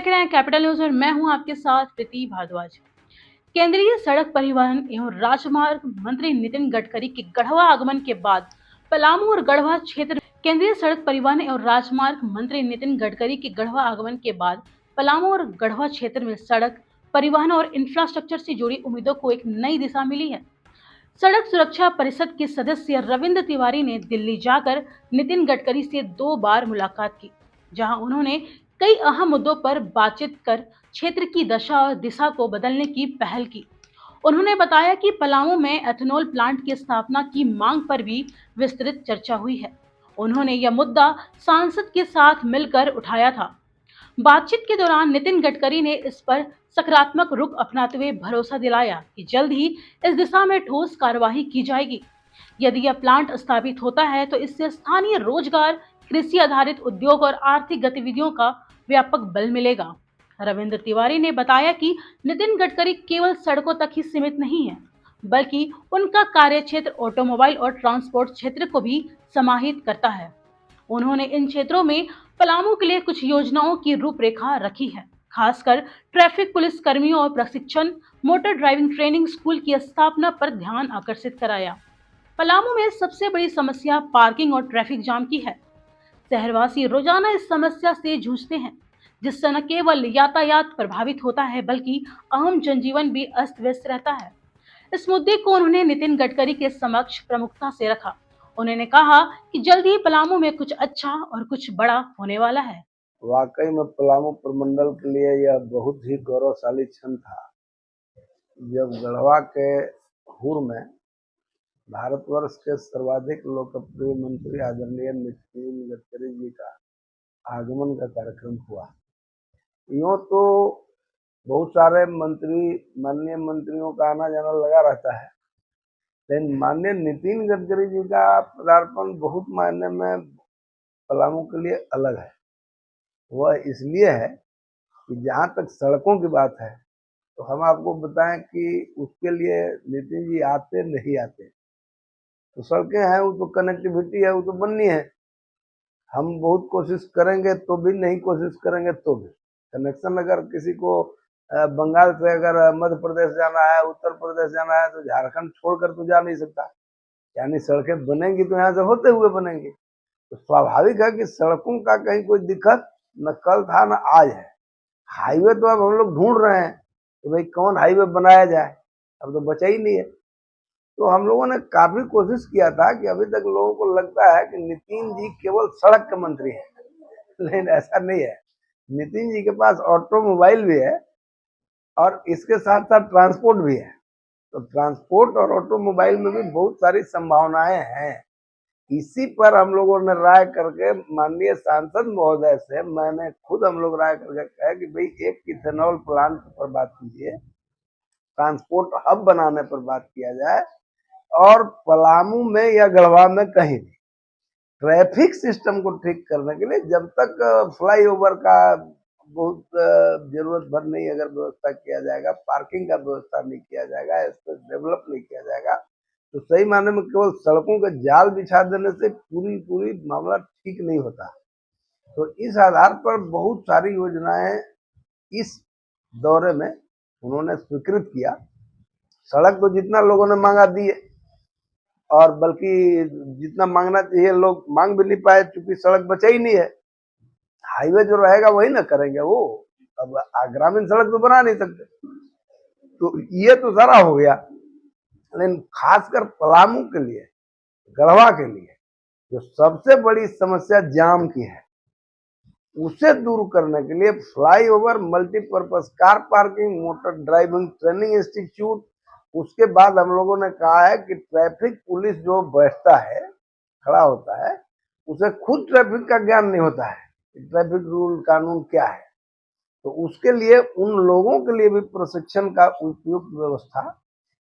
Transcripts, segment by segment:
देख रहे हैं कैपिटल न्यूज और मैं हूं आपके साथ प्रीति भारद्वाज। केंद्रीय सड़क परिवहन एवं राजमार्ग मंत्री नितिन गडकरी के गढ़वा आगमन के बाद पलामू और गढ़वा क्षेत्र केंद्रीय सड़क परिवहन एवं राजमार्ग मंत्री नितिन गडकरी के गढ़वा आगमन के बाद पलामू और गढ़वा क्षेत्र में सड़क परिवहन और इंफ्रास्ट्रक्चर से जुड़ी उम्मीदों को एक नई दिशा मिली है। सड़क सुरक्षा परिषद के सदस्य रविंद्र तिवारी ने दिल्ली जाकर नितिन गडकरी से 2 बार मुलाकात की, जहां उन्होंने कई अहम मुद्दों पर बातचीत कर क्षेत्र की दशा और दिशा को बदलने की पहल की। उन्होंने बताया कि पलामू में एथेनॉल प्लांट की स्थापना की मांग पर भी विस्तृत चर्चा हुई है। उन्होंने यह मुद्दा सांसद के साथ मिलकर उठाया था। बातचीत के दौरान नितिन गडकरी ने इस पर सकारात्मक रुख अपनाते हुए भरोसा दिलाया कि जल्द ही इस दिशा में ठोस कार्यवाही की जाएगी। यदि यह प्लांट स्थापित होता है तो इससे स्थानीय रोजगार, कृषि आधारित उद्योग और आर्थिक गतिविधियों का व्यापक बल मिलेगा। रविंद्र तिवारी ने बताया कि नितिन गडकरी केवल सड़कों तक ही सीमित नहीं है, बल्कि उनका कार्यक्षेत्र ऑटोमोबाइल और ट्रांसपोर्ट क्षेत्र को भी समाहित करता है। उन्होंने इन क्षेत्रों में पलामू के लिए कुछ योजनाओं की रूपरेखा रखी है, खासकर ट्रैफिक पुलिस कर्मियों और प्रशिक्षण, मोटर ड्राइविंग ट्रेनिंग स्कूल की स्थापना पर ध्यान आकर्षित कराया। पलामू में सबसे बड़ी समस्या पार्किंग और ट्रैफिक जाम की है। शहरवासी रोजाना इस समस्या से जूझते हैं, जिससे न केवल यातायात प्रभावित होता है बल्कि आम जनजीवन भी अस्त व्यस्त रहता है। इस मुद्दे को उन्होंने नितिन गडकरी के समक्ष प्रमुखता से रखा। उन्होंने कहा कि जल्द ही पलामू में कुछ अच्छा और कुछ बड़ा होने वाला है। वाकई में पलामू प्रमंडल के लिए यह बहुत ही गौरवशाली क्षण था जब गढ़वा के हुर में भारतवर्ष के सर्वाधिक लोकप्रिय मंत्री आदरणीय नितिन गडकरी जी का आगमन का कार्यक्रम हुआ। यूँ तो बहुत सारे माननीय मंत्रियों का आना जाना लगा रहता है, लेकिन माननीय नितिन गडकरी जी का पदार्पण बहुत मायने में पलामू के लिए अलग है। वह इसलिए है कि जहाँ तक सड़कों की बात है तो हम आपको बताएं कि उसके लिए नितिन जी आते नहीं आते। तो सड़कें हैं, वो तो कनेक्टिविटी है, वो तो बननी है। हम बहुत कोशिश करेंगे तो भी नहीं, कोशिश करेंगे तो भी कनेक्शन अगर किसी को बंगाल से अगर मध्य प्रदेश जाना है, उत्तर प्रदेश जाना है, तो झारखंड छोड़कर तो जा नहीं सकता। यानी सड़कें बनेंगी तो यहाँ से होते हुए बनेंगी। तो स्वाभाविक है कि सड़कों का कहीं कोई दिक्कत न कल था न आज है। हाईवे तो अब हम लोग ढूंढ रहे हैं कि भाई कौन हाईवे बनाया जाए, अब तो बचा ही नहीं है। तो हम लोगों ने काफी कोशिश किया था कि अभी तक लोगों को लगता है कि नितिन जी केवल सड़क के मंत्री हैं, लेकिन ऐसा नहीं है। नितिन जी के पास ऑटोमोबाइल भी है और इसके साथ साथ ट्रांसपोर्ट भी है। तो ट्रांसपोर्ट और ऑटोमोबाइल में भी बहुत सारी संभावनाएं हैं। इसी पर हम लोगों ने राय करके माननीय सांसद महोदय से मैंने खुद हम लोग राय करके कहा कि भाई एक इथेनॉल प्लांट पर बात कीजिए, ट्रांसपोर्ट हब बनाने पर बात किया जाए, और पलामू में या गढ़वा में कहीं भी ट्रैफिक सिस्टम को ठीक करने के लिए जब तक फ्लाईओवर का बहुत जरूरत भर नहीं अगर व्यवस्था किया जाएगा, पार्किंग का व्यवस्था नहीं किया जाएगा, इसको डेवलप नहीं किया जाएगा, तो सही मायने में केवल सड़कों का जाल बिछा देने से पूरी मामला ठीक नहीं होता। तो इस आधार पर बहुत सारी योजनाएं इस दौरे में उन्होंने स्वीकृत किया। सड़क तो जितना लोगों ने मांगा दिए, और बल्कि जितना मांगना चाहिए लोग मांग भी नहीं पाए, क्योंकि सड़क बचा ही नहीं है। हाईवे जो रहेगा वही ना करेंगे वो, अब ग्रामीण सड़क तो बना नहीं सकते। तो ये तो सारा हो गया, लेकिन खासकर पलामू के लिए, गढ़वा के लिए जो सबसे बड़ी समस्या जाम की है, उसे दूर करने के लिए flyover, multipurpose car parking, motor driving training institute, उसके बाद हम लोगों ने कहा है कि ट्रैफिक पुलिस जो बैठता है, खड़ा होता है, उसे खुद ट्रैफिक का ज्ञान नहीं होता है कि ट्रैफिक रूल कानून क्या है। तो उसके लिए उन लोगों के लिए भी प्रशिक्षण का उपयुक्त व्यवस्था,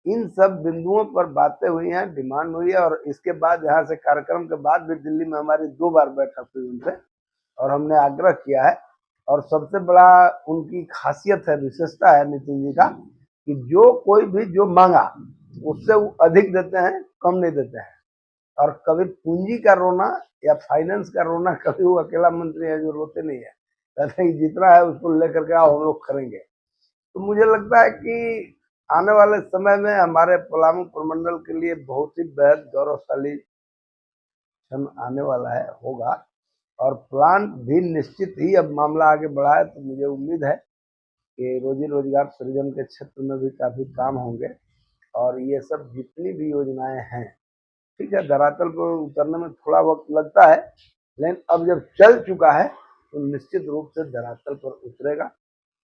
इन सब बिंदुओं पर बातें हुई हैं, डिमांड हुई है। और इसके बाद यहाँ से कार्यक्रम के बाद भी दिल्ली में हमारी 2 बार बैठक हुई उनसे, और हमने आग्रह किया है। और सबसे बड़ा उनकी खासियत है, विशेषता है नितिन जी का, कि जो कोई भी जो मांगा उससे वो अधिक देते हैं, कम नहीं देते हैं। और कभी पूंजी का रोना या फाइनेंस का रोना, कभी वो अकेला मंत्री है जो रोते नहीं है। कहते हैं कि जितना है उसको लेकर के आओ, हम लोग करेंगे। तो मुझे लगता है कि आने वाले समय में हमारे पलामू प्रमंडल के लिए बहुत ही बेहद गौरवशाली क्षण आने वाला है, होगा। और प्लांट भी निश्चित ही अब मामला आगे बढ़ा है, तो मुझे उम्मीद है कि रोजी रोजगार सृजन के क्षेत्र में भी काफी काम होंगे। और ये सब जितनी भी योजनाएं हैं, ठीक है, धरातल पर उतरने में थोड़ा वक्त लगता है, लेकिन अब जब चल चुका है तो निश्चित रूप से धरातल पर उतरेगा।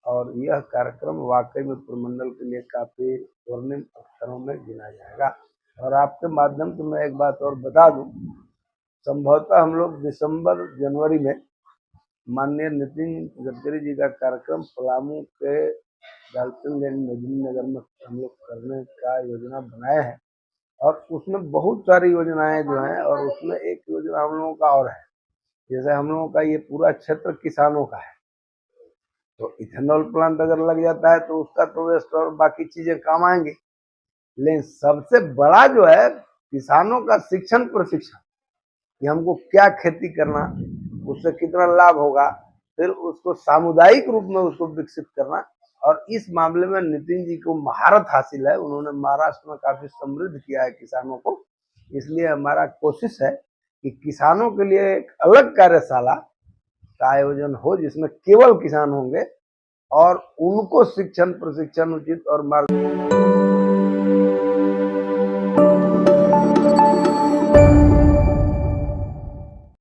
और यह कार्यक्रम वाकई में प्रमंडल के लिए काफी स्वर्णिम अक्षरों में गिना जाएगा। और आपके माध्यम से मैं एक बात और बता दूं, संभवतः हम लोग दिसंबर जनवरी में माननीय नितिन गडकरी जी का कार्यक्रम पलामू के डाल्टनगंज नजमी नगर में हम लोग करने का योजना बनाए हैं। और उसमें बहुत सारी योजनाएं जो हैं, और उसमें एक योजना हम लोगों का और है। जैसे हम लोगों का ये पूरा क्षेत्र किसानों का है, तो इथेनॉल प्लांट अगर लग जाता है तो उसका तो वेस्ट और बाकी चीजें काम आएंगी। लेकिन सबसे बड़ा जो है किसानों का शिक्षण प्रशिक्षण, कि हमको क्या खेती करना, उससे कितना लाभ होगा, फिर उसको सामुदायिक रूप में उसको विकसित करना। और इस मामले में नितिन जी को महारत हासिल है, उन्होंने महाराष्ट्र में काफी समृद्ध किया है किसानों को। इसलिए हमारा कोशिश है कि किसानों के लिए एक अलग कार्यशाला का आयोजन हो, जिसमें केवल किसान होंगे और उनको शिक्षण प्रशिक्षण उचित और मार्ग